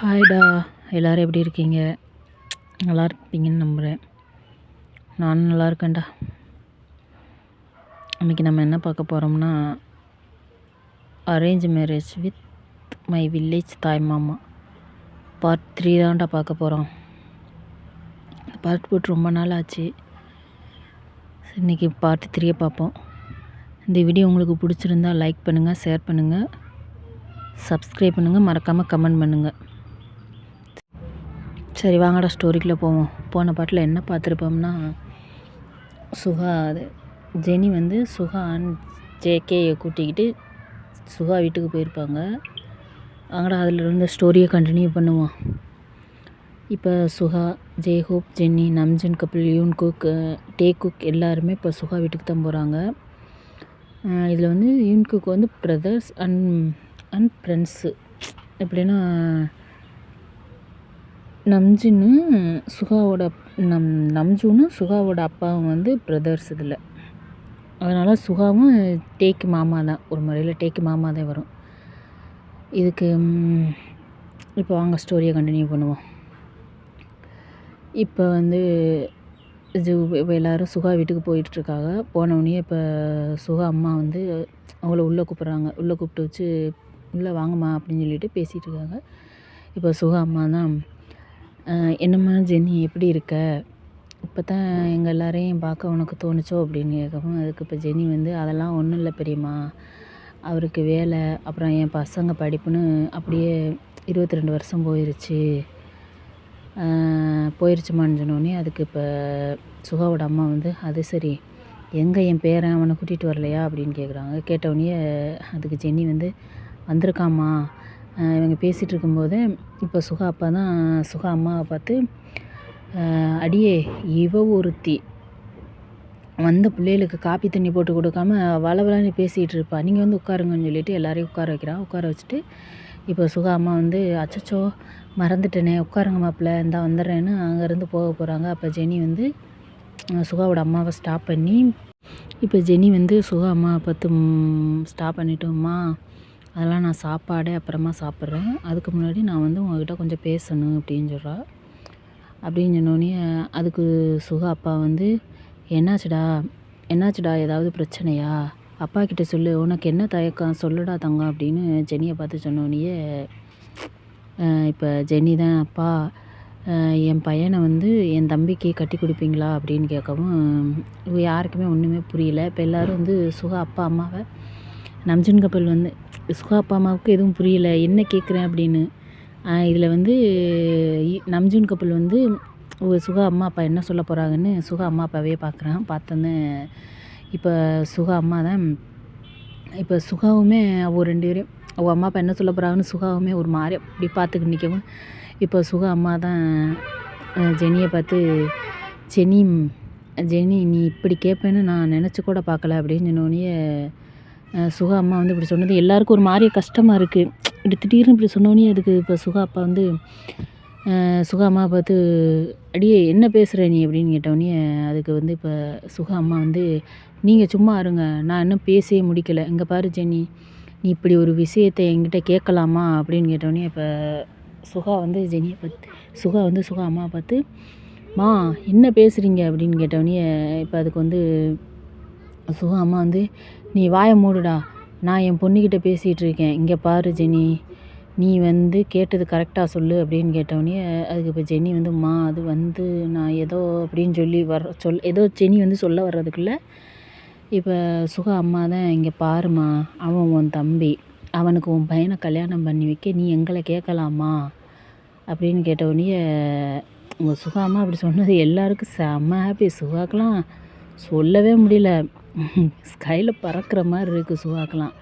ஹாய்டா. எல்லோரும் எப்படி இருக்கீங்க? நல்லா இருப்பீங்கன்னு நம்புகிறேன். நானும் நல்லா இருக்கேன்டா. இன்றைக்கி நம்ம என்ன பார்க்க போகிறோம்னா, arrange marriage with my village தாய் மாமா பார்ட் 3 தான்டா பார்க்க போகிறோம். பார்ட் போட்டு ரொம்ப நாள் ஆச்சு. இன்றைக்கி பார்ட் 3 பார்ப்போம். இந்த வீடியோ உங்களுக்கு பிடிச்சிருந்தா லைக் பண்ணுங்கள், ஷேர் பண்ணுங்கள், சப்ஸ்கிரைப் பண்ணுங்கள், மறக்காமல் கமெண்ட் பண்ணுங்கள். சரி வாங்கடா ஸ்டோரிக்குள்ளே போவோம். போன பாட்டில் என்ன பார்த்துருப்போம்னா, சுகா ஜெனி வந்து சுகா அண்ட் ஜேகேயை கூட்டிக்கிட்டு சுகா வீட்டுக்கு போயிருப்பாங்க. வாங்கடா அதில் இருந்த ஸ்டோரியை கண்டினியூ பண்ணுவோம். இப்போ சுகா, ஜேஹோப், ஜென்னி, நம்ஜன் கபில், யூன் குக், டே குக் எல்லாருமே இப்போ சுகா வீட்டுக்கு தான் போகிறாங்க. இதில் வந்து யூன் குக் வந்து பிரதர்ஸ் அண்ட் ஃப்ரெண்ட்ஸு. எப்படின்னா நம்ஜூனும் சுகாவோட அப்பாவும் வந்து பிரதர்ஸ் இதில். அதனால் சுகாவும் டேக்கு மாமா தான், ஒரு முறையில் டேக்கு மாமா தான் வரும் இதுக்கு. இப்போ வாங்க ஸ்டோரியை கண்டினியூ பண்ணுவோம். இப்போ வந்து இப்போ எல்லோரும் சுகா வீட்டுக்கு போயிட்டுருக்காங்க. போனவுடனே இப்போ சுகா அம்மா வந்து அவங்கள உள்ளே கூப்பிட்றாங்க. உள்ளே கூப்பிட்டு வச்சு உள்ளே வாங்கம்மா அப்படின்னு சொல்லிட்டு பேசிகிட்டு இருக்காங்க. இப்போ சுகா அம்மா தான், என்னம்மா ஜென்னி எப்படி இருக்க? இப்போ தான் எங்கள் எல்லாரையும் பார்க்க உனக்கு தோணுச்சோ அப்படின்னு கேட்கவும், அதுக்கு இப்போ ஜென்னி வந்து அதெல்லாம் ஒன்றும் இல்லை பெரியம்மா, அவருக்கு வேலை அப்புறம் என் பசங்க படிப்புன்னு அப்படியே 22 வருஷம் போயிருச்சுமான்னு சொன்னோடனே, அதுக்கு இப்போ சுகாவோட அம்மா வந்து அது சரி, எங்கே என் பேரன் அவனை கூட்டிகிட்டு வரலையா அப்படின்னு கேட்குறாங்க. கேட்டவுடனே அதுக்கு ஜென்னி வந்து வந்திருக்காம்மா. இவங்க பேசிகிட்டு இருக்கும்போதே இப்போ சுகா அப்பா தான் சுகா அம்மாவை பார்த்து, அடியே இவ ஒருத்தி வந்த பிள்ளைகளுக்கு காப்பி தண்ணி போட்டு கொடுக்காம வளவலான்னு பேசிகிட்டு இருப்பா, நீங்கள் வந்து உட்காருங்கன்னு சொல்லிட்டு எல்லாரையும் உட்கார வைக்கிறான். உட்கார வச்சுட்டு இப்போ சுகா அம்மா வந்து, அச்சச்சோ மறந்துட்டேனே, உட்காருங்க மாப்பிள்ள இந்தா வந்துடுறேன்னு அங்கேருந்து போக போகிறாங்க. அப்போ ஜெனி வந்து சுகாவோட அம்மாவை ஸ்டாப் பண்ணி, இப்போ ஜெனி வந்து சுகா அம்மாவை பார்த்து ஸ்டாப் பண்ணிட்டோம்மா, அதெல்லாம் நான் சாப்பாடே அப்புறமா சாப்பிட்றேன், அதுக்கு முன்னாடி நான் வந்து உங்கள்கிட்ட கொஞ்சம் பேசணும் அப்படின்னு சொல்கிறா. அப்படின்னு சொன்னோடனே அதுக்கு சுகா அப்பா வந்து, என்னாச்சுடா ஏதாவது பிரச்சனையா, அப்பா கிட்ட சொல்லு, உனக்கு என்ன தயக்கம் சொல்லுடா தங்கம் அப்படின்னு ஜெனியை பார்த்து சொன்னோடனே இப்போ ஜெனி தான், அப்பா என் பையனை வந்து என் தம்பிக்கு கட்டி கொடுப்பீங்களா அப்படின்னு கேட்கவும், யாருக்குமே ஒன்றுமே புரியல. இப்போ எல்லோரும் வந்து சுகா அப்பா அம்மாவை, நம்ஜன் கபில் வந்து சுகா அப்பா அம்மாவுக்கு எதுவும் புரியல என்ன கேட்குறேன் அப்படின்னு. இதில் வந்து நம்ஜூன் கபில் வந்து சுகா அம்மா அப்பா என்ன சொல்ல போகிறாங்கன்னு சுகா அம்மா அப்பாவே பார்க்குறான். பார்த்தோன்னே இப்போ சுகா அம்மா தான், இப்போ சுகாவுமே அவள் 2 பேரையும் அவள் அம்மா அப்பா என்ன சொல்ல போகிறாங்கன்னு சுகாவுமே ஒரு மாதிரி அப்படி பார்த்துக்கிட்டு நிற்கவும், இப்போ சுகா அம்மா தான் ஜெனியை பார்த்து, ஜெனி நீ இப்படி கேட்பேன்னு நான் நினச்சி கூட பார்க்கல அப்படின்னு சொன்னோடனே, சுகா அம்மா வந்து இப்படி சொன்னது எல்லாருக்கும் ஒரு மாதிரி கஷ்டமாக இருக்குது. இப்படி திடீர்னு இப்படி சொன்னோடனே அதுக்கு இப்போ சுகா அப்பா வந்து சுகா அம்மா பார்த்து, அடியே என்ன பேசுகிற நீ அப்படின்னு கேட்டோடனே, அதுக்கு வந்து இப்போ சுகா அம்மா வந்து, நீங்கள் சும்மா இருங்க, நான் இன்னும் பேசியே முடிக்கலை, இங்கே பாரு ஜெனி, நீ இப்படி ஒரு விஷயத்தை என்கிட்ட கேட்கலாமா அப்படின்னு கேட்டோடனே, இப்போ சுகா வந்து ஜெனியை பார்த்து சுகா அம்மாவை பார்த்து, மா என்ன பேசுகிறீங்க அப்படின்னு கேட்டோடனே, இப்போ அதுக்கு வந்து சுகா அம்மா வந்து, நீ வாயை மூடுடா, நான் என் பொண்ணுக்கிட்ட பேசிகிட்டு இருக்கேன், இங்கே பாரு ஜெனி, நீ வந்து கேட்டது கரெக்டாக சொல்லு அப்படின்னு கேட்டோடனே, அதுக்கு இப்போ ஜெனி வந்து, அது வந்து நான் ஏதோ அப்படின்னு சொல்லி ஏதோ ஜெனி வந்து சொல்ல வர்றதுக்குள்ளே இப்போ சுகா அம்மா தான், இங்கே பாருமா, அவன் உன் தம்பி, அவனுக்கு உன் பையனை கல்யாணம் பண்ணி வைக்க நீ எங்களை கேட்கலாமா அப்படின்னு கேட்டோடனே, உங்கள் சுகா அம்மா அப்படி சொன்னது எல்லாருக்கும் செம்ம ஹாப்பி. சுகாக்கெலாம் சொல்லவே முடியல, ஸ்கையில் பறக்கிற மாதிரி இருக்குது சுகாக்கெலாம்.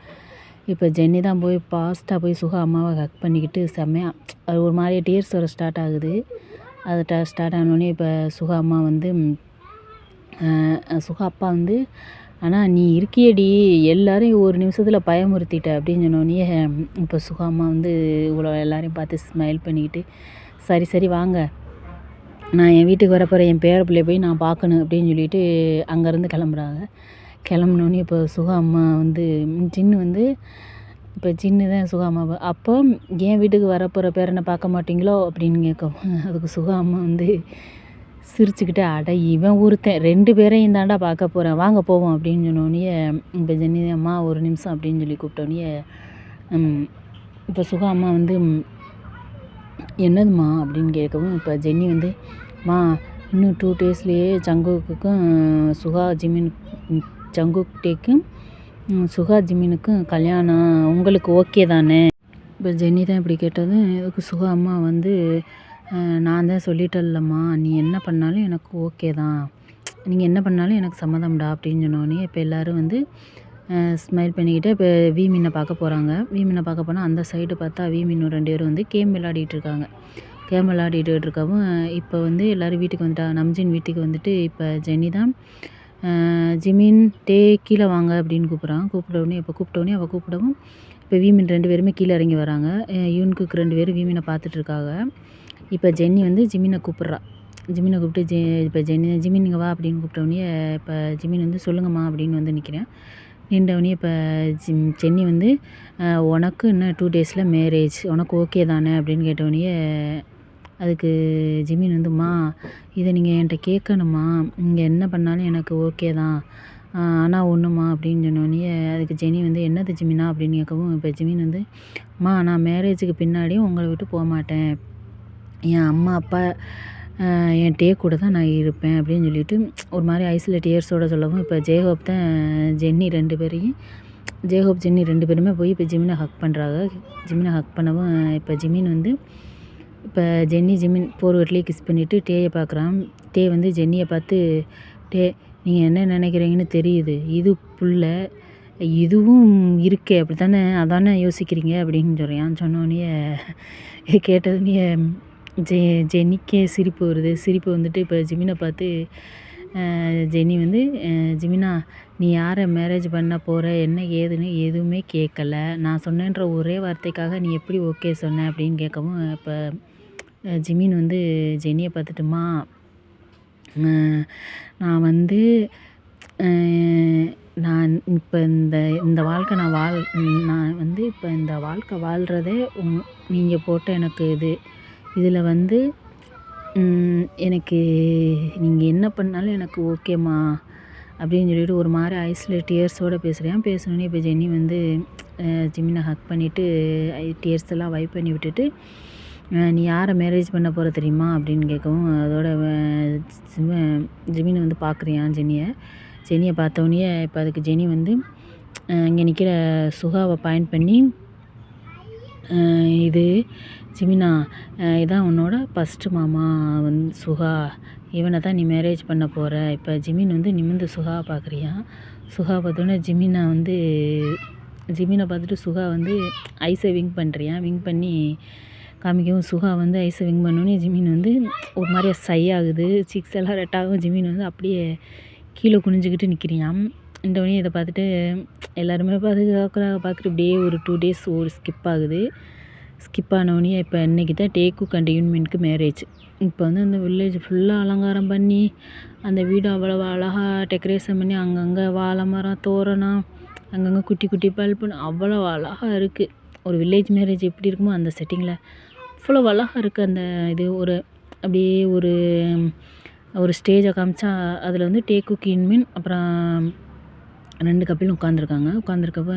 இப்போ ஜென்னி தான் போய் ஃபாஸ்ட்டாக போய் சுகா அம்மாவை ஹக் பண்ணிக்கிட்டு செம்மையாக, அது ஒரு மாதிரி டீயர்ஸ் வர ஸ்டார்ட் ஆகுது. அது ஸ்டார்ட் ஆனோடனே இப்போ சுகா அம்மா வந்து சுகா அப்பா வந்து, ஆனால் நீ இருக்கியடி எல்லாரையும் ஒரு நிமிஷத்தில் பயமுறுத்திட்ட அப்படின்னு சொன்னோடனே, இப்போ சுகா அம்மா வந்து இவ்வளோ எல்லாரையும் பார்த்து ஸ்மைல் பண்ணிக்கிட்டு, சரி வாங்க, நான் என் வீட்டுக்கு வரப்போகிற என் பேர பிள்ளைய போய் நான் பார்க்கணும் அப்படின்னு சொல்லிட்டு அங்கேருந்து கிளம்புறாங்க. கிளம்புனோடனே இப்போ சுகா அம்மா வந்து சின்னு வந்து இப்போ ஜின்னு தான் சுகா அம்மாவை. அப்போ என் வீட்டுக்கு வரப்போகிற பேரனை பார்க்க மாட்டீங்களோ அப்படின்னு கேட்கவும், அதுக்கு சுகா அம்மா வந்து சிரிச்சுக்கிட்டு, அட இவன் ஒருத்தன் 2 பேரையும் தான்டா பார்க்க போகிறேன், வாங்க போவோம் அப்படின்னு சொன்னோடனே, இப்போ ஜென்னி அம்மா ஒரு நிமிஷம் அப்படின்னு சொல்லி கூப்பிட்டோடனே, இப்போ சுகா அம்மா வந்து என்னதும்மா அப்படின்னு கேட்கவும், இப்போ ஜென்னி வந்து, மா இன்னும் 2 டேஸ்லேயே ஜங்குக்குக்கும் ஜங்குக்டேக்கும் சுகா ஜிமினுக்கும் கல்யாணம், உங்களுக்கு ஓகே தானே? இப்போ ஜென்னி தான் இப்படி கேட்டதும், இதுக்கு சுகா அம்மா வந்து, நான் தான் சொல்லிட்டேன்லம்மா, நீ என்ன பண்ணாலும் எனக்கு ஓகே தான், நீங்கள் என்ன பண்ணாலும் எனக்கு சம்மதம்டா அப்படின்னு சொன்னோடனே, இப்போ எல்லோரும் வந்து ஸ்மைல் பண்ணிக்கிட்டு இப்போ வீமீனை பார்க்க போகிறாங்க. வீமீனை பார்க்க போனால் அந்த சைடு பார்த்தா வீமீனும் 2 பேரும் வந்து கேம் விளையாடிட்டு இருக்காங்க. கேம் விளையாடிட்டு இருக்கவும் இப்போ வந்து எல்லோரும் வீட்டுக்கு வந்துட்டாங்க. நம்ஜின் வீட்டுக்கு வந்துட்டு இப்போ ஜென்னி தான், ஜிமின் டே கீழே வாங்க அப்படின்னு கூப்பிட்டவுடனே அவள் கூப்பிடவும் இப்போ வீமின் 2 பேருமே கீழே இறங்கி வராங்க. யூன்குக்கு 2 பேரும் வீமினை பார்த்துட்டு இருக்காங்க. இப்போ ஜென்னி வந்து ஜிமினை கூப்பிட்றா. ஜிமினை கூப்பிட்டு இப்போ ஜிமின் இங்கே வா அப்படின்னு கூப்பிட்டவுடனே இப்போ ஜிமின் வந்து சொல்லுங்கம்மா அப்படின்னு வந்து நிற்கிறேன். நின்றவுடனே இப்போ ஜென்னி வந்து, உனக்கு இன்னும் 2 டேஸில் மேரேஜ், உனக்கு ஓகே தானே அப்படின்னு கேட்டவுடனே, அதுக்கு ஜிமின் வந்து, மா இதை நீங்கள் என்கிட்ட கேட்கணுமா, நீங்கள் என்ன பண்ணாலும் எனக்கு ஓகே தான், ஆனால் ஒன்றுமா அப்படின்னு சொன்னோடனே, அதுக்கு ஜெனி வந்து, என்னது ஜிமினா அப்படின்னு கேட்கவும், இப்போ ஜிமின் வந்து, மா நான் மேரேஜுக்கு பின்னாடியும் உங்களை விட்டு போக மாட்டேன், என் அம்மா அப்பா என் டே கூட தான் நான் இருப்பேன் அப்படின்னு சொல்லிட்டு ஒரு மாதிரி ஐஸில் டியர்ஸோடு சொல்லவும், இப்போ ஜேஹோப் தான் ஜென்னி 2 பேரையும் ஜென்னி 2 பேருமே போய் இப்போ ஜிமினை ஹக் பண்ணுறாங்க. ஜிமினை ஹக் பண்ணவும் இப்போ ஜிமின் வந்து இப்போ ஜிமின் போர்வெட்லேயே கிஸ் பண்ணிவிட்டு டேயை பார்க்குறான். டே வந்து ஜென்னியை பார்த்து, டே நீங்கள் என்ன நினைக்கிறீங்கன்னு தெரியுது, இது புள்ள இதுவும் இருக்கே அப்படி தானே, அதானே யோசிக்கிறீங்க அப்படின்னு சொல்கிறான். சொன்னோடனே கேட்டதுனே ஜென்னிக்கே சிரிப்பு வருது. சிரிப்பு வந்துட்டு இப்போ ஜிமினை பார்த்து ஜென்னி வந்து, ஜிமினா நீ யாரை மேரேஜ் பண்ண போகிற, என்ன ஏதுன்னு எதுவுமே கேட்கல, நான் சொன்னேன்ற ஒரே வார்த்தைக்காக நீ எப்படி ஓகே சொன்ன அப்படின்னு கேட்கவும், இப்போ ஜிமின் வந்து ஜென்னியை பார்த்துட்டுமா, நான் வந்து நான் இப்போ இந்த வாழ்க்கை நான் வந்து இப்போ இந்த வாழ்க்கை வாழ்கிறதே நீங்கள் போட்ட எனக்கு இதில் வந்து எனக்கு நீங்கள் என்ன பண்ணாலும் எனக்கு ஓகேம்மா அப்படின்னு சொல்லிட்டு ஒரு மாதிரி ஐஸில் டியர்ஸோடு பேசுனோடனே இப்போ ஜென்னி வந்து ஜிமினை ஹக் பண்ணிவிட்டு டியர்ஸ் எல்லாம் வைப் பண்ணி விட்டுட்டு, நீ யாரை மேரேஜ் பண்ண போகிற தெரியுமா அப்படின்னு கேட்கவும், அதோட ஜிமினை வந்து பார்க்குறியான் ஜென்னியை பார்த்தோன்னே இப்போ அதுக்கு ஜெனி வந்து இங்கே நிற்கிற சுகாவை பாயிண்ட் பண்ணி, இது ஜிமினா இதான் உன்னோட ஃபஸ்ட்டு மாமா வந்து சுகா, இவனை தான் நீ மேரேஜ் பண்ண போகிற. இப்போ ஜிமின் வந்து நிமிர்ந்து சுகாவை பார்க்குறியான். சுகா பார்த்தோன்னே ஜிமினை பார்த்துட்டு சுகா வந்து ஐஸை விங்க் பண்ணி காமிக்கவும், சுகா வந்து ஐஸை விங்க் பண்ணோன்னே ஜிமின் வந்து ஒரு மாதிரியா சை ஆகுது, சிக்ஸ் எல்லாம் ரெட் ஆகும். ஜிமின் வந்து அப்படியே கீழே குனிஞ்சிக்கிட்டு நிற்கிறியான். இந்தவொடனே இதை பார்த்துட்டு எல்லாருமே பார்த்துட்டு இப்படியே ஒரு 2 டேஸ் ஸ்கிப் ஆனவொடனே இப்போ இன்றைக்கி தான் டேக்கு அண்ட் யூன்மினுக்கு மேரேஜ். இப்போ வந்து அந்த வில்லேஜ் ஃபுல்லாக அலங்காரம் பண்ணி அந்த வீடு அவ்வளோ அழகாக டெக்கரேஷன் பண்ணி அங்கங்கே வாழை மரம், தோரணம், அங்கங்கே குட்டி குட்டி பல்புன்னு அவ்வளோ அழகாக இருக்குது. ஒரு வில்லேஜ் மேரேஜ் எப்படி இருக்குமோ அந்த செட்டிங்கில் அவ்வளோ அழகாக இருக்குது. அந்த இது அப்படியே ஒரு ஸ்டேஜை காமிச்சா அதில் வந்து டேக்கு யூன்மின் அப்புறம் 2 கப்பிலும் உட்காந்துருக்கப்ப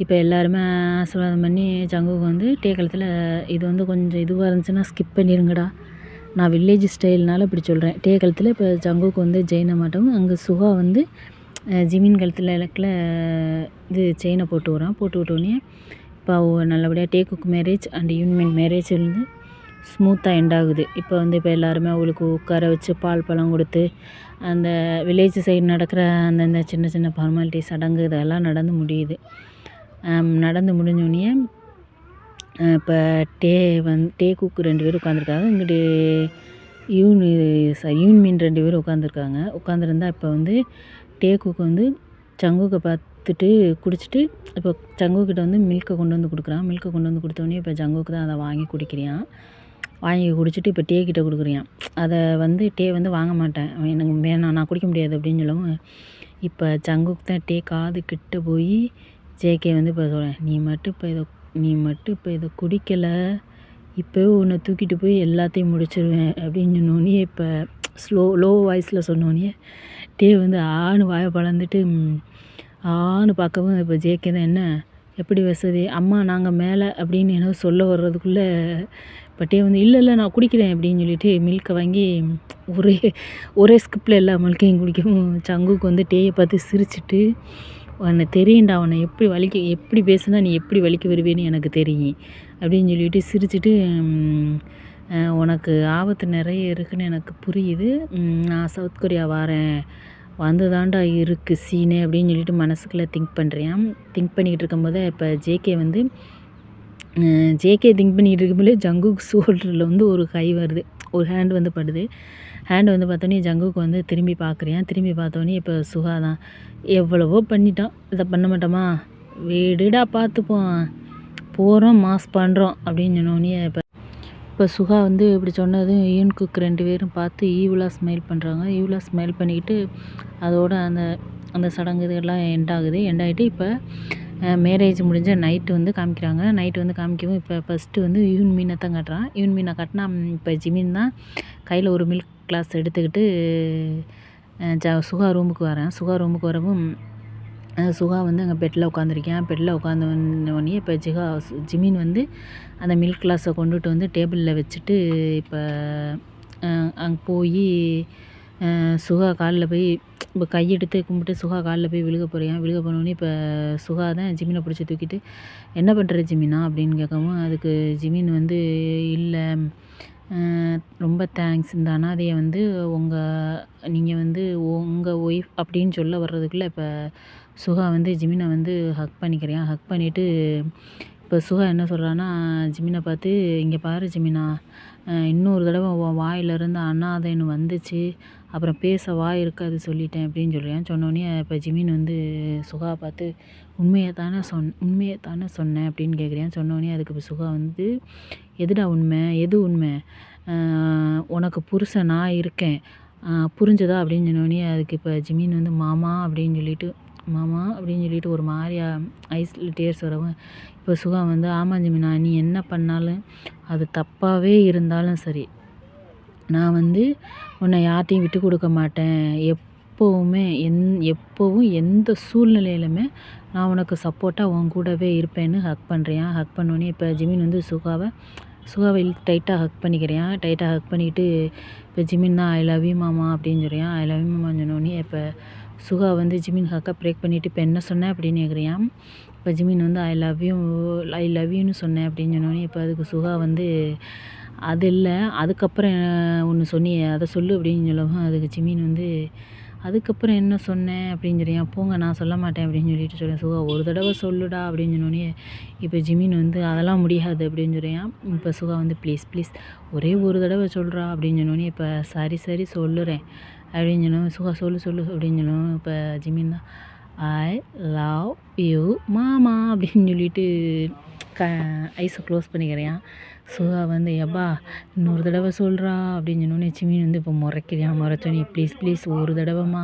இப்போ எல்லாருமே ஆசீர்வாதம் பண்ணி ஜங்குக்கு வந்து டே காலத்தில் இது வந்து கொஞ்சம் இதுவாக இருந்துச்சுன்னா ஸ்கிப் பண்ணிடுங்கடா, நான் வில்லேஜ் ஸ்டைல்னால இப்படி சொல்கிறேன். டே காலத்தில் இப்போ ஜங்குக்கு வந்து செயினை மாட்டவும் அங்கே சுகா வந்து ஜிமின் கழுத்தில் இலக்கில் இது செயினை போட்டு விட்டோடனே இப்போ நல்லபடியாக டேக்குக்கு மேரேஜ் அண்ட் யூன்மின் மேரேஜ் வந்து ஸ்மூத்தாக எண்ட் ஆகுது. இப்போ வந்து இப்போ எல்லாருமே அவங்களுக்கு உட்கார வச்சு பால் பழம் கொடுத்து அந்த வில்லேஜ் சைடு நடக்கிற அந்தந்த சின்ன சின்ன ஃபார்மாலிட்டி சடங்கு இதெல்லாம் நடந்து முடிஞ்சோடனே இப்போ டேக்குக்கு 2 பேர் உட்காந்துருக்காங்க. இங்கிட்டு யூன்மின் 2 பேர் உட்காந்துருந்தா இப்போ வந்து டேக்குக்கு வந்து ஜங்குக்கை பார்த்துட்டு குடிச்சிட்டு இப்போ ஜங்குக்கிட்ட வந்து மில்கை கொண்டு வந்து கொடுத்தோடனே இப்போ ஜங்குக்கு தான் அதை வாங்கி குடிச்சிட்டு இப்போ டே கிட்ட கொடுக்குறியான். அதை வந்து டே வந்து வாங்க மாட்டேன், எனக்கு வேணாம், நான் குடிக்க முடியாது அப்படின்னு சொல்லவும் இப்போ ஜங்குக்கு தான் டே காது கிட்ட போய் ஜேகே வந்து இப்போ சொல்கிறேன், நீ மட்டும் இப்போ இதை குடிக்கலை, இப்போவே உன்னை தூக்கிட்டு போய் எல்லாத்தையும் முடிச்சிருவேன் அப்படின்னு சொன்னோடனே இப்போ லோ வாய்ஸில் சொன்னோடனே வந்து ஆணு வாயை பழந்துட்டு ஆணு பார்க்கவும் இப்போ ஜேகே தான் என்ன எப்படி வசதி அம்மா நாங்கள் மேலே அப்படின்னு என்ன சொல்ல வர்றதுக்குள்ளே இப்போ வந்து இல்லை நான் குடிக்கிறேன் அப்படின்னு சொல்லிட்டு மில்கை வாங்கி ஒரே ஸ்கிப்பில் எல்லா மில்கையும் குடிக்கவும் சங்குக்கு வந்து டேயை பார்த்து சிரிச்சிட்டு, உன்னை தெரியும்டா, உன்னை எப்படி பேசுனா நீ எப்படி வலிக்க வருவேன்னு எனக்கு தெரியும் அப்படின்னு சொல்லிட்டு சிரிச்சிட்டு, உனக்கு ஆபத்து நிறைய இருக்குன்னு எனக்கு புரியுது, நான் சவுத் கொரியா வாரேன், வந்து தாண்டா இருக்குது சீனு அப்படின்னு சொல்லிட்டு மனசுக்குள்ளே திங்க் பண்ணிக்கிட்டு இருக்கும்போது இப்போ ஜேகே திங்க் பண்ணிக்கிட்டு இருக்கும்போதே ஜங்குக்கு ஷோல்டரில் வந்து ஒரு கை வருது, ஒரு ஹேண்ட் வந்து படுது. ஹேண்ட் வந்து பார்த்தோன்னே ஜங்குக்கு வந்து திரும்பி பார்த்தோன்னே இப்போ சுகா தான் எவ்வளவோ பண்ணிட்டான், இதை பண்ண மாட்டோமா, வீடுடா பார்த்துப்போம், போகிறோம் மாஸ் பண்ணுறோம் அப்படின்னு சொன்னோடனே இப்போ சுகா வந்து இப்படி சொன்னதும் ஈவனுக்கு 2 பேரும் பார்த்து ஈவலாக ஸ்மைல் பண்ணுறாங்க. ஈவலாக ஸ்மைல் பண்ணிக்கிட்டு அதோட அந்த சடங்கு இதெல்லாம் எண்ட் ஆகிட்டு இப்போ மேரேஜ் முடிஞ்ச நைட்டு வந்து காமிக்கிறாங்க. நைட்டு வந்து காமிக்கவும் இப்போ ஃபஸ்ட்டு வந்து யூன்மீனை தான் காட்டுறான். யூன்மீனை காட்டினா இப்போ ஜிமின் தான் கையில் ஒரு மில்க் கிளாஸ் எடுத்துக்கிட்டு சுகா ரூமுக்கு வரவும் சுகா வந்து அங்கே பெட்டில் உட்காந்துருக்கேன். பெட்டில் உட்காந்தோடனே இப்போ ஜிமின் வந்து அந்த மில்க் கிளாஸை கொண்டுட்டு வந்து டேபிளில் வச்சுட்டு இப்போ அங்கே போய் சுகா காலில் போய் இப்போ கையெடுத்து கும்பிட்டு சுகா காலில் போய் விழுக போனோடனே இப்போ சுகா தான் ஜிமினை பிடிச்சி தூக்கிட்டு, என்ன பண்ணுற ஜிமினா அப்படின்னு கேட்கவும் அதுக்கு ஜிமின் வந்து இல்லை, ரொம்ப தேங்க்ஸ், இந்த அனாதையை வந்து நீங்கள் வந்து உங்கள் ஒய்ஃப் அப்படின்னு சொல்ல வர்றதுக்குள்ளே இப்போ சுகா வந்து ஜிமினை வந்து ஹக் பண்ணிவிட்டு இப்போ சுகா என்ன சொல்கிறான்னா ஜிமினை பார்த்து, இங்கே பாரு ஜிமினா, இன்னொரு தடவை உன் வாயிலிருந்து அனாதைன்னு வந்துச்சு, அப்புறம் பேச வாய் இருக்காது சொல்லிட்டேன் அப்படின்னு சொன்னோடனே இப்போ ஜிமின் வந்து சுகா பார்த்து, உண்மையை தானே சொன்னேன் அப்படின்னு சொன்னோடனே அதுக்கு இப்போ சுகா வந்து, எதுடா உண்மை, எது உண்மை, உனக்கு புருஷன் நான் இருக்கேன், புரிஞ்சதா அப்படின்னு சொன்னோடனே அதுக்கு இப்போ ஜிமின் வந்து மாமா அப்படின்னு சொல்லிட்டு ஒரு மாதிரியா ஐஸில் டேர்ஸ் வரவும் இப்போ சுகா வந்து, ஆமாம் ஜிமினா, நீ என்ன பண்ணாலும் அது தப்பாகவே இருந்தாலும் சரி, நான் வந்து உன்னை யார்ட்டையும் விட்டு கொடுக்க மாட்டேன், எப்போவும் எந்த சூழ்நிலையிலுமே நான் உனக்கு சப்போர்ட்டாக உன் கூடவே இருப்பேன்னு ஹக் பண்ணோன்னே இப்போ ஜிமின் வந்து சுகாவை டைட்டாக ஹக் பண்ணிக்கிட்டு இப்போ ஜிமின் தான் ஐ லவ் யூ மாமா அப்படின்னு சொல்கிறான். ஐ லவ் யூ மாமான்னு சொன்னோடனே இப்போ சுகா வந்து ஜிமின் ஹக்கை பிரேக் பண்ணிவிட்டு இப்போ என்ன சொன்னேன் அப்படின்னு கேட்குறியான். இப்போ ஜிமின் வந்து ஐ லவ் யூன்னு சொன்னேன் அப்படின்னு சொன்னோடனே இப்போ அதுக்கு சுகா வந்து, அது இல்லை, அதுக்கப்புறம் ஒன்று சொன்னியே அதை சொல்லு அப்படின்னு சொல்லவும் அதுக்கு ஜிமின் வந்து, அதுக்கப்புறம் என்ன சொன்னேன் அப்படின்னு சொல்லியான். போங்க நான் சொல்ல மாட்டேன் அப்படின்னு சொல்லிட்டு சொல்கிறேன். சுகா ஒரு தடவை சொல்லுடா அப்படின்னு சொன்னோடனே இப்போ ஜிமின் வந்து அதெல்லாம் முடியாது அப்படின்னு சொல்கிறான். இப்போ சுகா வந்து ப்ளீஸ் ஒரே ஒரு தடவை சொல்கிறா அப்படின்னு சொன்னோடனே இப்போ சரி சொல்லுறேன் அப்படின்னு சொன்னோம். சுகா சொல்லு அப்படின்னு சொன்னோம். இப்போ ஜிமின் தான் ஐ லவ் யூ மாமா அப்படின்னு சொல்லிட்டு ஐஸை க்ளோஸ் பண்ணிக்கிறேன். சுகா வந்து எப்பா இன்னொரு தடவை சொல்கிறா அப்படின்னு சொன்னோடனே ஜிமின் வந்து இப்போ முறைச்சோன்னே ப்ளீஸ் ஒரு தடவைம்மா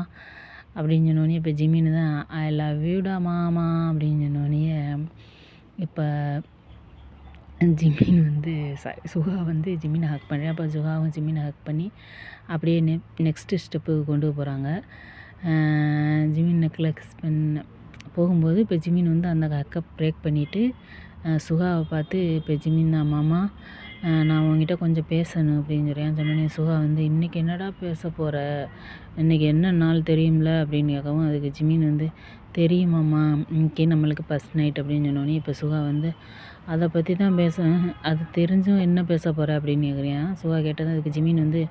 அப்படின்னு சொன்னோடனே இப்போ ஜிமின் தான் ஐ லவ் யூடா மாமா அப்படின்னு சொன்னோடனே இப்போ ஜிமின் வந்து சுகா வந்து ஜிமினை ஹக் பண்ணுறேன். அப்போ சுகாவும் ஜிமினை ஹக் பண்ணி அப்படியே நெக்ஸ்ட்டு ஸ்டெப்புக்கு கொண்டு போகிறாங்க. ஜிமின் நெக்கில் கிஸ் பண்ண போகும்போது இப்போ ஜிமின் வந்து அந்த ஹக்கை பிரேக் பண்ணிவிட்டு சுகாவை பார்த்து இப்போ ஜிமின் தான் மாமா, நான் உங்ககிட்ட கொஞ்சம் பேசணும் அப்படின்னு சொன்னோடனே சுகா வந்து, இன்றைக்கி என்னடா பேச போகிற, இன்றைக்கி என்ன நாள் தெரியும்ல அப்படின்னு கேட்கவும் அதுக்கு ஜிமின் வந்து, தெரியுமாம்மா, இன்றைக்கி நம்மளுக்கு ஃபஸ்ட் நைட் அப்படின்னு சொன்னோடனே இப்போ சுகா வந்து, அதை பற்றி தான் அது தெரிஞ்சும் என்ன பேச போகிற அப்படின்னு கேட்குறேன். சுகா கேட்டது அதுக்கு ஜிமின் வந்து,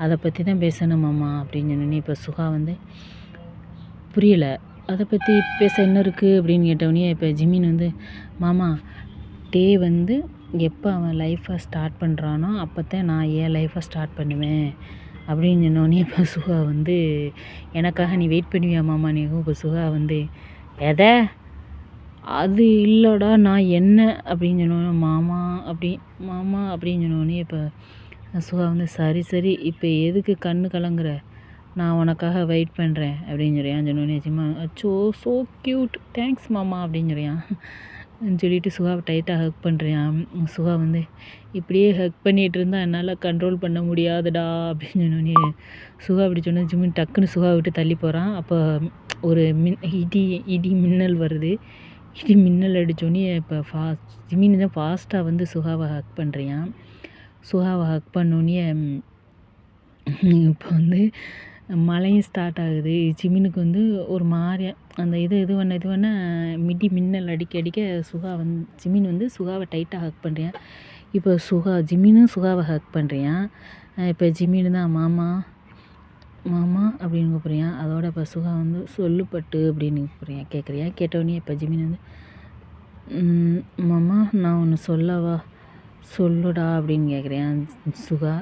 அதை பற்றி தான் பேசணுமாம்மா அப்படின்னு சொன்னோடனே இப்போ சுகா வந்து, புரியலை, அதை பற்றி பேச என்ன இருக்குது அப்படின்னு கேட்டவுடனே இப்போ ஜிமின் வந்து, மாமா டே வந்து எப்போ அவன் லைஃப்பை ஸ்டார்ட் பண்ணுறானோ அப்போ தான் நான் என் லைஃப்பை ஸ்டார்ட் பண்ணுவேன் அப்படின்னு சொன்னோடனே இப்போ சுகா வந்து, எனக்காக நீ வெயிட் பண்ணுவியா மாமா நீக்கும். இப்போ சுகா வந்து, எதை, அது இல்லைடா நான் என்ன அப்படின்னு சொன்னோன்னே மாமா அப்படின்னு சொன்னோடனே இப்போ சுகா வந்து, சரி இப்போ எதுக்கு கண்ணு கலங்குற, நான் உனக்காக வெயிட் பண்ணுறேன் அப்படின்னு சொல்லியான். சொன்னோடனே ஜிம்மா அச்சோ ஸோ க்யூட் தேங்க்ஸ் மாமா அப்படின்னு சொல்லியான். சொல்லிட்டு சுகாவை டைட்டாக ஹக் பண்ணுறியான். சுகா வந்து இப்படியே ஹக் பண்ணிகிட்டு இருந்தால் என்னால் கண்ட்ரோல் பண்ண முடியாதுடா அப்படின்னு சொன்னோடனே சுகா அப்படி சொன்னால் ஜிம்மின் டக்குன்னு சுகா விட்டு தள்ளி போகிறான். அப்போ ஒரு இடி மின்னல் வருது. இடி மின்னல் அடித்தோடனே இப்போ ஜிம்மின் தான் ஃபாஸ்ட்டாக வந்து சுகாவை ஹக் பண்ணுறியான். சுகாவை ஹக் பண்ணோடனே இப்போ வந்து மழையும் ஸ்டார்ட் ஆகுது. ஜிமினுக்கு வந்து ஒரு மாதிரியா அந்த இது பண்ண மிடி மின்னல் அடிக்க சுகா ஜிமின் வந்து சுகாவை டைட்டாக ஹக் பண்ணுறியான். இப்போ ஜிமினும் சுகாவை ஹக் பண்ணுறியான். இப்போ ஜிமின் தான் மாமா மாமா அப்படின்னு கூப்பிட்றியான். அதோட இப்போ சுகா வந்து சொல்லுப்பட்டு அப்படின்னு கேட்குறியா. கேட்டோடனே இப்போ ஜிமின் வந்து மாமா நான் ஒன்று சொல்லவா சொல்லுடா அப்படின்னு கேட்குறியான் சுகா.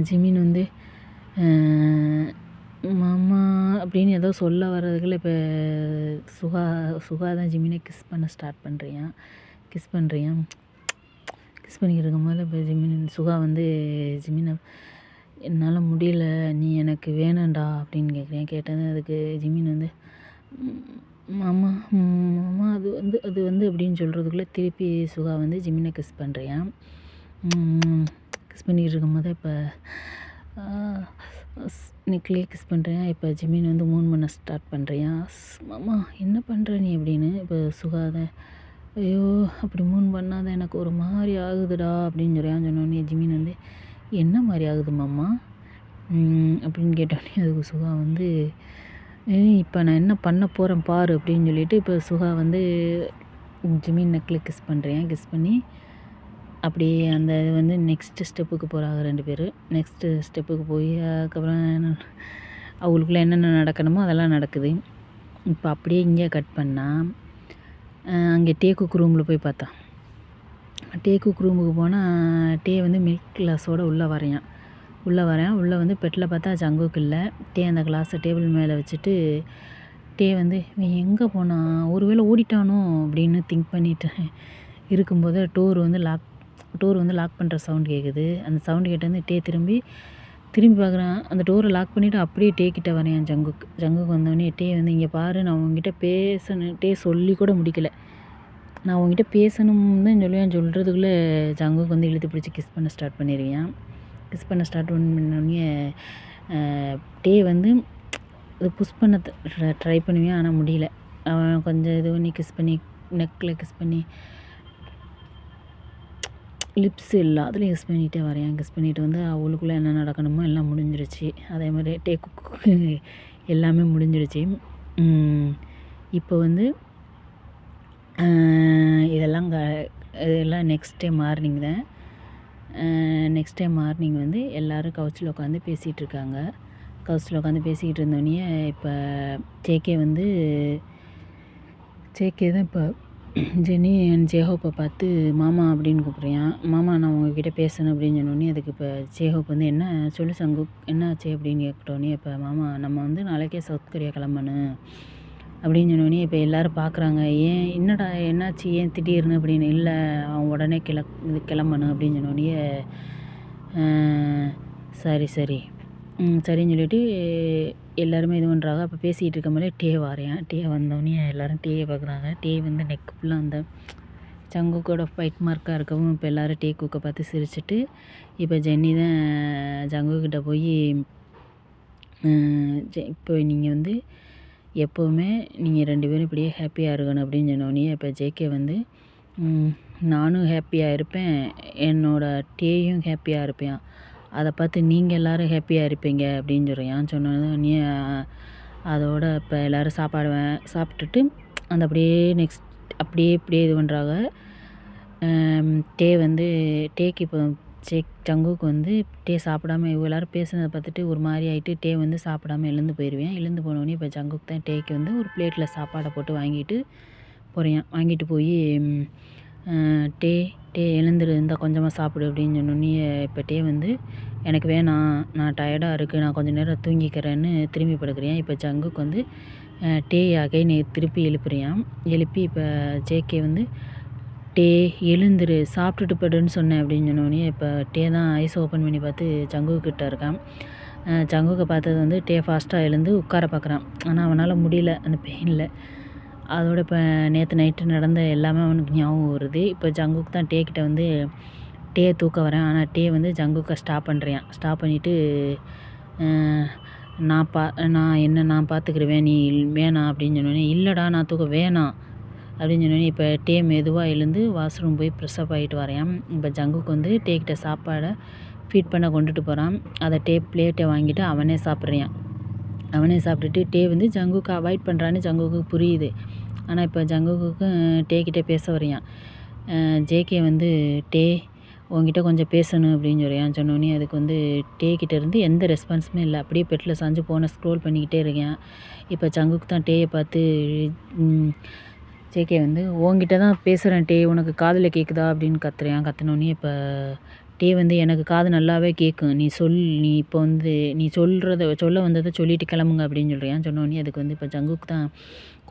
ஜிமின் வந்து மாமா அப்படின்னு ஏதோ சொல்ல வர்றதுக்குள்ள இப்போ சுகா தான் ஜிமினை கிஸ் பண்ண ஸ்டார்ட் பண்ணுறியான். கிஸ் பண்ணிக்கிட்டு இருக்கும்போது இப்போ சுகா வந்து ஜிமினை என்னால் முடியல நீ எனக்கு வேணும்டா அப்படின்னு கேட்டது. அதுக்கு ஜிமின் வந்து மாமா மாமா அது வந்து அப்படின்னு சொல்கிறதுக்குள்ளே திருப்பி சுகா வந்து ஜிமினை கிஸ் பண்ணுறியான். கிஸ் பண்ணிக்கிட்டு இருக்கும்போது இப்போ நெக்லேயே கிஸ் பண்ணுறியான். இப்போ ஜிமின் வந்து மூன் பண்ண ஸ்டார்ட் பண்ணுறியான். மாமா என்ன பண்ணுற நீ அப்படின்னு இப்போ சுகாத ஐயோ அப்படி மூன் பண்ணாத எனக்கு ஒரு மாதிரி ஆகுதுடா அப்படின்னு சொன்னோடனே ஜிமின் வந்து என்ன மாதிரி ஆகுது மாமா அப்படின்னு கேட்டோடனே அதுக்கு சுகா வந்து இப்போ நான் என்ன பண்ண போகிறேன் பாரு அப்படின்னு சொல்லிட்டு இப்போ சுகா வந்து ஜிமின் நெக்கில் கிஸ் பண்ணுறேன். கிஸ் பண்ணி அப்படியே அந்த இது வந்து நெக்ஸ்ட்டு ஸ்டெப்புக்கு போகிறாங்க 2 பேரும். நெக்ஸ்ட்டு ஸ்டெப்புக்கு போய் அதுக்கப்புறம் அவங்களுக்குள்ளே என்னென்ன நடக்கணுமோ அதெல்லாம் நடக்குது. இப்போ அப்படியே இங்கே கட் பண்ணால் அங்கே டே குக் ரூமில் போய் பார்த்தான். டே குக் ரூமுக்கு போனால் டே வந்து மில்க் கிளாஸோடு உள்ளே வரேன். உள்ளே வந்து பெட்டில் பார்த்தா ஜங்குக்கு இல்லை. டே அந்த கிளாஸை டேபிள் மேலே வச்சுட்டு டே வந்து இவன் எங்கே போனான் ஒருவேளை ஓடிட்டானோ அப்படின்னு திங்க் பண்ணிட்டு இருக்கும்போது டோர் வந்து லாக் பண்ணுற சவுண்ட் கேட்குது. அந்த சவுண்டு கேட்டு டே திரும்பி பார்க்குறான். அந்த டோரை லாக் பண்ணிவிட்டு அப்படியே டே கிட்ட வரேன். ஜங்குக்கு வந்தோடனே டே வந்து இங்கே பாரு நான் உங்ககிட்ட பேசணும். டே சொல்லி கூட முடிக்கல. நான் உங்ககிட்ட பேசணும் தான் சொல்கிறதுக்குள்ளே ஜங்குக்கு வந்து இழுத்து பிடிச்சி கிஸ் பண்ண ஸ்டார்ட் பண்ணிடுவேன். கிஸ் பண்ண ஸ்டார்ட் பண்ணோடனே டே வந்து அது புஷ் பண்ண ட்ரை பண்ணுவேன். ஆனால் முடியல. அவன் கொஞ்சம் இது பண்ணி கிஸ் பண்ணி நெக்கில் கிஸ் பண்ணி லிப்ஸ் எல்லாத்துலேயும் கிஸ் பண்ணிகிட்டே வரேன். கிஸ் பண்ணிவிட்டு வந்து அவளுக்குள்ளே என்ன நடக்கணுமோ எல்லாம் முடிஞ்சிருச்சு. அதே மாதிரி டே குக்கு எல்லாமே முடிஞ்சிருச்சு. இப்போ வந்து இதெல்லாம் நெக்ஸ்ட் டே மார்னிங் தான். நெக்ஸ்ட் டே மார்னிங் வந்து எல்லோரும் கவுச்சில் உட்காந்து பேசிகிட்டு இருக்காங்க. கவுச்சில் உட்காந்து பேசிக்கிட்டு இருந்தோடனே இப்போ ஜேகே தான் இப்போ ஜெனி அண்ட் ஜேஹோப்பை பார்த்து மாமா அப்படின்னு கூப்பிட்றியான். மாமா நான் உங்ககிட்ட பேசணும் அப்படின்னு சொன்னோடனே அதுக்கு இப்போ ஜேஹோப் வந்து என்ன சொல்லு சங்கு என்ன ஆச்சு அப்படின்னு கேட்டோடனே இப்போ மாமா நம்ம வந்து நாளைக்கே சவுத் கொரியா கிளம்பணும் அப்படின்னு சொன்னோடனே இப்போ எல்லோரும் பார்க்குறாங்க. ஏன் என்னடா என்னாச்சு ஏன் திடீர்னு அப்படின்னு. இல்லை அவன் உடனே கிளம்பணும் அப்படின்னு சொன்னோடனே சரி சரின்னு சொல்லிட்டு எல்லாருமே இது பண்ணுறாங்க. அப்போ பேசிகிட்டு இருக்க மாதிரி டே வரேன். டே வந்தோடனே எல்லோரும் டேயை பார்க்குறாங்க. டே வந்து நெக் ஃபுல்லாக அந்த ஜங்குக்கோட ஃபைட் மார்க்காக இருக்கவும் இப்போ எல்லோரும் டே குக்கை பார்த்து சிரிச்சுட்டு இப்போ ஜென்னி தான் ஜங்குக்கிட்ட போய் இப்போ நீங்கள் வந்து எப்போவுமே நீங்கள் 2 பேரும் இப்படியே ஹாப்பியாக இருக்கணும் அப்படின்னு சொன்னோடனே இப்போ ஜேகே வந்து நானும் ஹாப்பியாக இருப்பேன் என்னோடய டேயும் ஹாப்பியாக இருப்பேன். அதை பார்த்து நீங்கள் எல்லோரும் ஹாப்பியாக இருப்பீங்க அப்படின்னு சொன்னோடனே அதோட இப்போ எல்லோரும் சாப்பிட்டுட்டு அந்த அப்படியே இது பண்ணுறாங்க. டேக்கு இப்போ ஜங்குக்கு வந்து டே சாப்பிடாம எல்லோரும் பேசுனதை பார்த்துட்டு ஒரு மாதிரி ஆகிட்டு டே வந்து சாப்பிடாம எழுந்து போயிடுவேன். எழுந்து போனோடனே இப்போ ஜங்குக்கு தான் டேக்கு வந்து ஒரு பிளேட்டில் சாப்பாடை போட்டு வாங்கிட்டு போகிறேன். வாங்கிட்டு போய் டே எழுந்துரு இருந்தால் கொஞ்சமாக சாப்பிடு அப்படின்னு சொன்னோடனே இப்போ டே வந்து எனக்கு வேணாம் நான் டயர்டாக இருக்குது நான் கொஞ்சம் நேரம் தூங்கிக்கிறேன்னு திரும்பி படுக்கிறேன். இப்போ ஜங்குக்கு வந்து டே அகைன் திருப்பி எழுப்பி இப்போ ஜேகே வந்து டே எழுந்துரு சாப்பிட்டுட்டு படுன்னு சொன்னேன் அப்படின்னு சொன்னோடனே இப்போ டே தான் ஐஸ் ஓப்பன் பண்ணி பார்த்து ஜங்குக்கிட்ட இருக்கான். ஜங்குக்கை பார்த்தது வந்து டே ஃபாஸ்ட்டாக எழுந்து உட்கார பார்க்குறான். ஆனால் அவனால் முடியல அந்த பெயினில். அதோட இப்போ நேற்று நைட்டு நடந்த எல்லாமே அவனுக்கு ஞாபகம் வருது. இப்போ ஜங்குக்கு தான் டே கிட்ட வந்து டே தூக்க வரேன். ஆனால் டே வந்து ஜங்குக்கை ஸ்டாப் பண்ணுறியான். ஸ்டாப் பண்ணிவிட்டு நான் பார்த்துக்கிருவேன் நீ வேணாம் அப்படின்னு சொன்னோடனே, இல்லைடா நான் தூக்க வேணாம் அப்படின்னு சொன்னோடனே இப்போ டே மெதுவாக எழுந்து வாஷ்ரூம் போய் ஃப்ரெஷ்அப் ஆகிட்டு வரையான். இப்போ ஜங்குக்கு வந்து டே கிட்ட சாப்பாடை ஃபீட் பண்ண கொண்டுட்டு போகிறான். அதை டே பிளேட்டை வாங்கிட்டு அவனே சாப்பிட்றியான். அவனே சாப்பிட்டுட்டு டே வந்து ஜங்குக்கு அவாய்ட் பண்ணுறான்னு ஜங்குக்கு புரியுது. ஆனால் இப்போ ஜங்குக்கு டே கிட்டே பேச வரையான். ஜேகே வந்து டே உங்ககிட்ட கொஞ்சம் பேசணும் அப்படின்னு சொல்லியான். சொன்னோடனே அதுக்கு வந்து டே கிட்டேருந்து எந்த ரெஸ்பான்ஸுமே இல்லை. அப்படியே பெட்டில் சாஞ்சு ஃபோனை ஸ்க்ரோல் பண்ணிக்கிட்டே இருக்கேன். இப்போ ஜங்குக்கு தான் டேயை பார்த்து ஜேகே வந்து உங்ககிட்ட தான் பேசுகிறேன் டே, உனக்கு காதில் கேட்குதா அப்படின்னு கத்துறியான். கத்துனோடனே இப்போ டே வந்து எனக்கு காது நல்லாவே கேட்கும், நீ இப்போ வந்து நீ சொல்ல வந்ததை சொல்லிட்டு கிளம்புங்க அப்படின்னு சொல்கிறியான். சொன்னோடனே அதுக்கு வந்து இப்போ ஜங்குக்கு தான்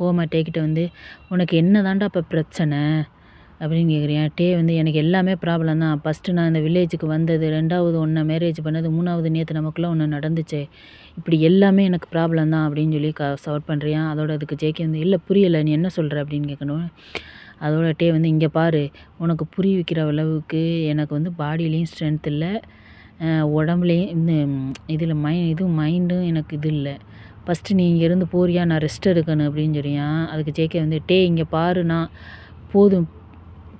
கோவமா டே கிட்ட வந்து உனக்கு என்ன தாண்டா இப்போ பிரச்சனை அப்படின்னு கேட்குறியான். டே வந்து எனக்கு எல்லாமே ப்ராப்ளம் தான். ஃபஸ்ட்டு நான் இந்த வில்லேஜுக்கு வந்தது, 2வது ஒன்று மேரேஜ் பண்ணது, 3வது நேற்று நமக்குள்ளே ஒன்று நடந்துச்சு, இப்படி எல்லாமே எனக்கு ப்ராப்ளம் தான் அப்படின்னு சொல்லி சவுட் பண்ணுறியான். அதோட அதுக்கு ஜேகே வந்து இல்லை புரியலை நீ என்ன சொல்கிற அப்படின்னு கேட்கணும். அதோட டே வந்து இங்கே பாரு, உனக்கு புரிய வைக்கிற அளவுக்கு எனக்கு வந்து பாடியிலையும் ஸ்ட்ரென்த் இல்லை, உடம்புலையும் இதில் மைண்டும் எனக்கு இது இல்லை. ஃபஸ்ட்டு நீ இங்கேருந்து போறியா, நான் ரெஸ்ட் எடுக்கணும் அப்படின்னு சொல்லியான். அதுக்கு ஜேகே வந்து டே இங்கே பாரு, நான் போதும்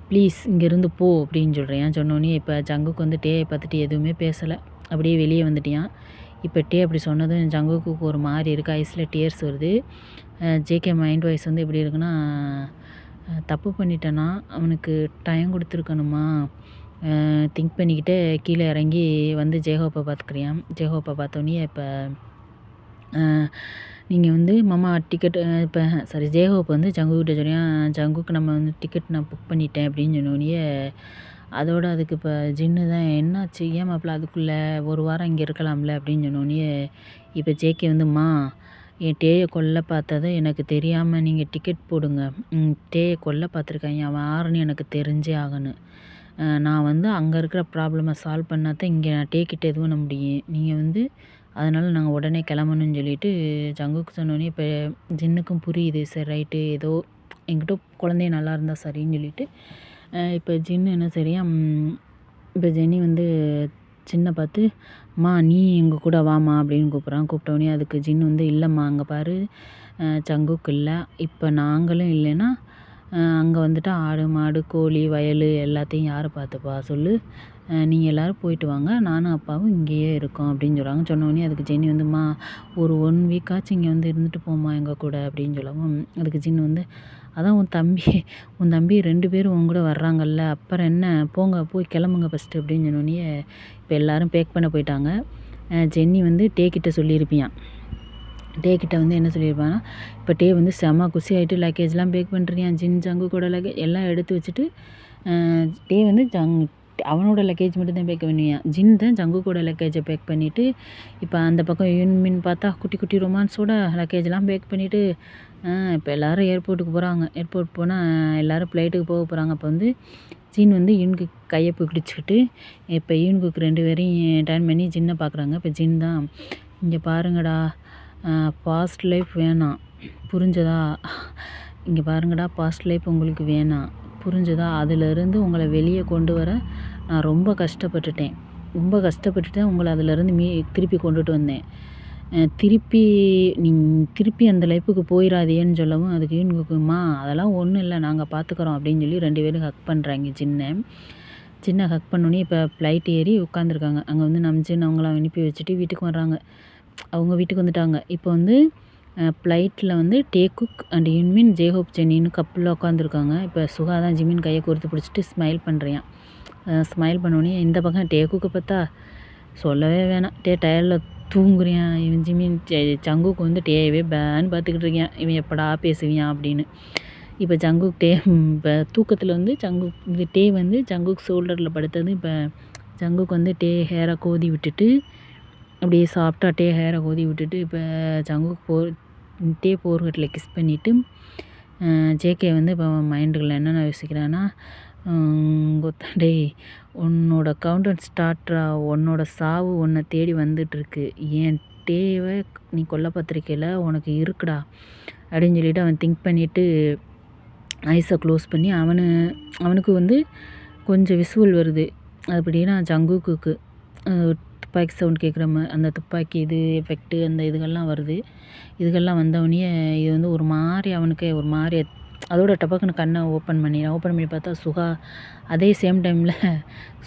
ப்ளீஸ் இங்கேருந்து போ அப்படின்னு சொல்கிறேன். சொன்னோன்னே இப்போ ஜங்குக்கு வந்து டேயை பார்த்துட்டு எதுவுமே பேசலை, அப்படியே வெளியே வந்துட்டியான். இப்போ டே அப்படி சொன்னதும் ஜங்குக்கு ஒரு மாதிரி இருக்குது, ஐஸில் டியர்ஸ் வருது. ஜேகே மைண்ட் வாய்ஸ் வந்து எப்படி இருக்குன்னா, தப்பு பண்ணிட்டேன்னா அவனுக்கு டைம் கொடுத்துருக்கணுமா, திங்க் பண்ணிக்கிட்டே கீழே இறங்கி வந்து ஜேஹோப்பை பார்த்துக்கிறியான். ஜேஹோப்பை பார்த்தோன்னே இப்போ நீங்கள் வந்து மாமா டிக்கெட் இப்போ ஜேஹோப் வந்து ஜங்குக்கிட்ட சொல்லியான். ஜங்குக்கு நம்ம வந்து டிக்கெட் நான் புக் பண்ணிட்டேன் அப்படின்னு சொன்னோடனே அதோட அதுக்கு இப்போ ஜின்னு தான் என்னாச்சு ஏன் மாப்பிள்ள அதுக்குள்ளே ஒரு வாரம் இங்கே இருக்கலாம்ல அப்படின்னு சொன்னோடனே இப்போ ஜேகே வந்தும்மா என் டேயை கொல்ல பார்த்தது எனக்கு தெரியாமல் நீங்கள் டிக்கெட் போடுங்க, டேயை கொல்ல பார்த்துருக்காங்க, அவன் ஆறுன்னு எனக்கு தெரிஞ்சே ஆகணும், நான் வந்து அங்கே இருக்கிற ப்ராப்ளமை சால்வ் பண்ணால் தான் இங்கே நான் டே கிட்ட எதுவும் பண்ண முடியும், நீங்கள் வந்து அதனால் நாங்கள் உடனே கிளம்பணும்னு சொல்லிட்டு ஜங்குக்கு சொன்னோன்னே இப்போ ஜின்னுக்கும் புரியுது, சரி ரைட்டு ஏதோ என்கிட்ட குழந்தைய நல்லா இருந்தால் சரின்னு சொல்லிட்டு இப்போ ஜின்னு என்ன சரியா இப்போ ஜெனி வந்து ஜின்னை பார்த்து மா நீ எங்கள் கூட வாமா அப்படின்னு கூப்பிட்றான். கூப்பிட்டோடனே அதுக்கு ஜின்னு வந்து இல்லைம்மா அங்கே பாரு ஜங்குக்கு இல்லை, இப்போ நாங்களும் இல்லைன்னா அங்கே வந்துட்டு ஆடு மாடு கோழி வயல் எல்லாத்தையும் யார் பார்த்துப்பா சொல்லு, நீங்கள் எல்லோரும் போயிட்டு வாங்க, நானும் அப்பாவும் இங்கேயே இருக்கோம் அப்படின்னு சொல்கிறாங்க. சொன்னோடனே அதுக்கு ஜெனி வந்தும்மா ஒரு 1 வீக்காச்சும் இங்கே வந்து இருந்துட்டு போம்மா எங்கள் கூட அப்படின்னு சொல்லவும் அதுக்கு ஜின்னு வந்து அதான் உன் தம்பி 2 பேரும் உன் கூட வர்றாங்கல்ல, அப்புறம் என்ன போங்க போய் கிளம்புங்க ஃபஸ்ட்டு அப்படின்னு சொன்னோடனே இப்போ எல்லோரும் பேக் பண்ண போயிட்டாங்க. ஜென்னி வந்து டே கிட்ட சொல்லியிருப்பியான். டே கிட்ட வந்து என்ன சொல்லியிருப்பான்னா இப்போ டே வந்து செம குஷி ஆகிட்டு லக்கேஜ்லாம் பேக் பண்ணுறியான், ஜங்கு கூட லக்கேஜ் எல்லாம் எடுத்து வச்சுட்டு டே வந்து அவனோட லக்கேஜ் மட்டும் தான் பேக் பண்ணுவான், ஜின் தான் ஜங்கு கூட லக்கேஜை பேக் பண்ணிவிட்டு இப்போ அந்த பக்கம் யூன்மின் பார்த்தா குட்டி குட்டி ரொமான்ஸோட லக்கேஜ்லாம் பேக் பண்ணிவிட்டு இப்போ எல்லோரும் ஏர்போர்ட்டுக்கு போகிறாங்க. ஏர்போர்ட் போனால் எல்லோரும் ஃப்ளைட்டுக்கு போக போகிறாங்க. அப்போ வந்து ஜின் வந்து யூனுக்கு கையை பிடிச்சிக்கிட்டு இப்போ யூனுக்கு 2 பேரையும் டர்ன் பண்ணி ஜின்னை பார்க்குறாங்க. இப்போ ஜின் தான் இங்கே பாருங்கடா, பாஸ்ட் லைஃப் வேணாம் புரிஞ்சதா, இங்கே பாருங்கடா பாஸ்ட் லைஃப் உங்களுக்கு வேணாம் புரிஞ்சதா, அதிலிருந்து உங்களை வெளியே கொண்டு வர நான் ரொம்ப கஷ்டப்பட்டுட்டேன் உங்களை அதிலேருந்து திருப்பி கொண்டுட்டு வந்தேன், திருப்பி அந்த லைஃபுக்கு போயிடாதேன்னு சொல்லவும் அதுக்கு யூனுக்குமா அதெல்லாம் ஒன்றும் இல்லை நாங்கள் பார்த்துக்குறோம் அப்படின்னு சொல்லி 2 பேரும் ஹக் பண்ணுறாங்க. சின்ன ஹக் பண்ணோன்னே இப்போ ஃப்ளைட் ஏறி உட்காந்துருக்காங்க. அங்கே வந்து நம்ஜின் அவங்களாம் அனுப்பி வச்சுட்டு வீட்டுக்கு வர்றாங்க. அவங்க வீட்டுக்கு வந்துட்டாங்க. இப்போ வந்து ஃப்ளைட்டில் வந்து டேகுக் அண்ட் யூன்மின் ஜேஹோப் ஜெனின்னு கப்பலில் உட்காந்துருக்காங்க. இப்போ சுகா தான் ஜிமின் கையை கோர்த்து பிடிச்சிட்டு ஸ்மைல் பண்ணுறியான். ஸ்மைல் பண்ணோன்னே இந்த பக்கம் டேகுக்கு பார்த்தா சொல்லவே வேணாம், டயர்டில் தூங்குறியான். இவன் ஜிமின் ஜங்குக்கு வந்து டேயவே பேன்னு பார்த்துக்கிட்டு இருக்கான், இவன் எப்படா பேசுவியான் அப்படின்னு. இப்போ ஜங்குக் இப்போ தூக்கத்தில் வந்து டே வந்து ஜங்குக் ஷோல்டரில் படுத்தது. இப்போ ஜங்குக்கு வந்து டே ஹேரை கோதி விட்டுட்டு அப்படியே சாஃப்டாக டே ஹேரை கோதி விட்டுட்டு இப்போ ஜங்குக்கு டே போர்கட்டில் கிஸ் பண்ணிவிட்டு ஜேகே வந்து இப்போ மைண்டுக்குள்ளே என்னென்ன யோசிக்கிறான்னா டேய் உன்னோட கவுண்டவுன் ஸ்டார்ட்ரா, உன்னோட சாவு உன்னை தேடி வந்துட்டுருக்கு, என் டேவை நீ கொல்ல பார்த்துருக்கையில உனக்கு இருக்குடா அப்படின்னு சொல்லிட்டு அவன் திங்க் பண்ணிவிட்டு ஐஸை க்ளோஸ் பண்ணி அவனுக்கு வந்து கொஞ்சம் விசுவல் வருது. அப்படின்னா ஜங்குக்குக்கு துப்பாக்கி சவுண்ட் கேட்குற அந்த துப்பாக்கி இது எஃபெக்ட்டு அந்த இதுகள்லாம் வருது. இதுகள்லாம் வந்தவொடனே இது வந்து ஒரு மாதிரி அவனுக்கு ஒரு மாதிரி அதோட டபக்குன்னு கண்ணை ஓப்பன் பண்ணி பார்த்தா சுகா. அதே சேம் டைமில்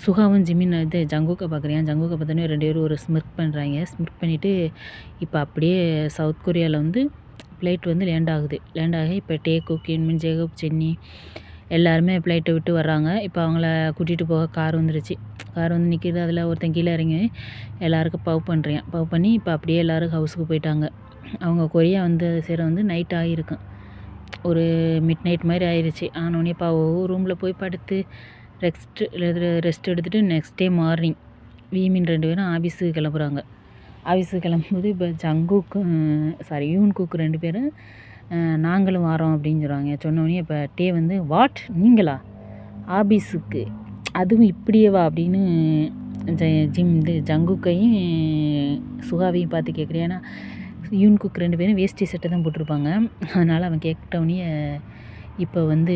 சுகாவும் ஜிமின் இது ஜங்குக்கை பார்க்குறேன். ஜங்குக்கை பார்த்தோன்னே 2 பேரும் ஒரு ஸ்மிர்க் பண்ணுறாங்க. ஸ்மிர்க் பண்ணிவிட்டு இப்போ அப்படியே சவுத் கொரியாவில் வந்து ஃப்ளைட் வந்து லேண்ட் ஆகி இப்போ டேக்கு, கின்மின், ஜேகப், சென்னி எல்லாருமே ஃப்ளைட்டை விட்டு வர்றாங்க. இப்போ அவங்கள கூட்டிகிட்டு போக கார் வந்துருச்சு. கார் வந்து நிற்கிது. அதில் ஒருத்தன் கீழே இறங்கி எல்லாருக்கும் பவ் பண்ணி இப்போ அப்படியே எல்லோரும் ஹவுஸுக்கு போயிட்டாங்க. அவங்க கொரியா வந்து சேர வந்து நைட் ஆகியிருக்கும். ஒரு மிட் நைட் மாதிரி ஆயிடுச்சு. ஆனோடனே இப்போ ரூமில் போய் படுத்து ரெஸ்ட் எடுத்துகிட்டு நெக்ஸ்ட் டே மார்னிங் வீமின் 2 பேரும் ஆஃபீஸுக்கு கிளம்புறாங்க. ஆஃபீஸுக்கு கிளம்பும்போது இப்போ யூன்குக்கு 2 பேரும் நாங்களும் வரோம் அப்படின்னு சொல்கிறாங்க. சொன்னோடனே இப்போ டே வந்து வாட் நீங்களா ஆஃபீஸுக்கு, அதுவும் இப்படியேவா அப்படின்னு ஜங்குக்கையும் சுகாவையும் பார்த்து கேட்குறேன். ஏன்னா யூன்குக் 2 பேரும் வேஷ்டி சட்டை தான் போட்டிருப்பாங்க. அதனால் அவன் கேட்டவொடனே இப்போ வந்து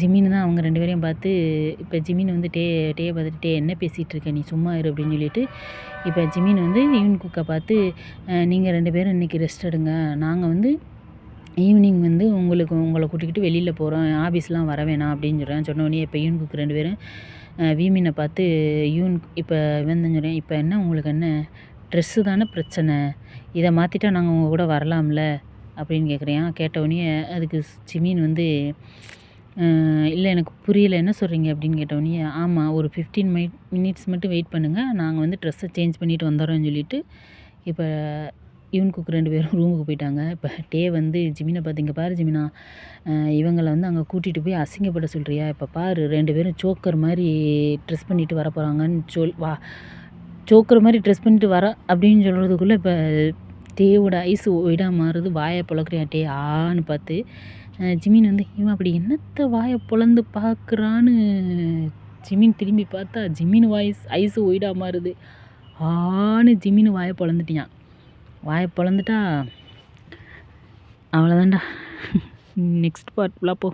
ஜிமின் தான் அவங்க 2 பேரையும் பார்த்து இப்போ ஜிமின் வந்து டேயை பார்த்துட்டு டே என்ன பேசிகிட்டு இருக்க நீ சும்மா இரு அப்படின்னு சொல்லிட்டு இப்போ ஜிமின் வந்து யூன்குக்கை பார்த்து நீங்கள் 2 பேரும் இன்றைக்கி ரெஸ்ட் எடுங்க, நாங்கள் வந்து ஈவினிங் வந்து உங்களை கூட்டிக்கிட்டு வெளியில் போகிறோம், ஆஃபீஸ்லாம் வர வேணாம் அப்படின்னு சொல்கிறேன். சொன்னோடனே இப்போ யூன்குக் 2 பேரும் வீமினை பார்த்து இப்போ இவன் தான் சொல்கிறேன், இப்போ என்ன உங்களுக்கு என்ன ட்ரெஸ்ஸு தானே பிரச்சனை, இதை மாற்றிட்டா நாங்கள் உங்கள் கூட வரலாம்ல அப்படின்னு கேட்குறேன். கேட்டவுடனே அதுக்கு ஜிமின் வந்து இல்லை எனக்கு புரியல என்ன சொல்கிறீங்க அப்படின்னு கேட்டவுடனே ஆமாம் ஒரு 15 மினிட்ஸ் மட்டும் வெயிட் பண்ணுங்கள், நாங்கள் வந்து ட்ரெஸ்ஸை சேஞ்ச் பண்ணிவிட்டு வந்துடுறோம்னு சொல்லிவிட்டு இப்போ யூன்குக் 2 பேரும் ரூமுக்கு போயிட்டாங்க. இப்போ டே வந்து ஜிமினை பார்த்து இங்கே பாரு ஜிமினா, இவங்களை வந்து அங்கே கூட்டிகிட்டு போய் அசிங்கப்பட சொல்கிறியா, இப்போ பாரு 2 பேரும் சோக்கர் மாதிரி ட்ரெஸ் பண்ணிட்டு வர போகிறாங்கன்னு சோக்கர் மாதிரி ட்ரெஸ் பண்ணிட்டு வர அப்படின்னு சொல்கிறதுக்குள்ளே இப்போ டேவோட ஐஸ் ஒயிடாக மாறுது. வாயை பொழக்கிறியா டே ஆன்னு பார்த்து ஜிமின் வந்து இவன் அப்படி என்னத்தை வாயை பொழந்து பார்க்குறான்னு ஜிமின் திரும்பி பார்த்தா ஜிமின் ஐஸு ஒயிடாக மாறுது. ஆன்னு ஜிமின் வாயை பொழந்துட்டியான். வாயை பொழந்துட்டா அவ்வளோதான்டா. நெக்ஸ்ட் பார்ட் ஃபுல்லாக போ.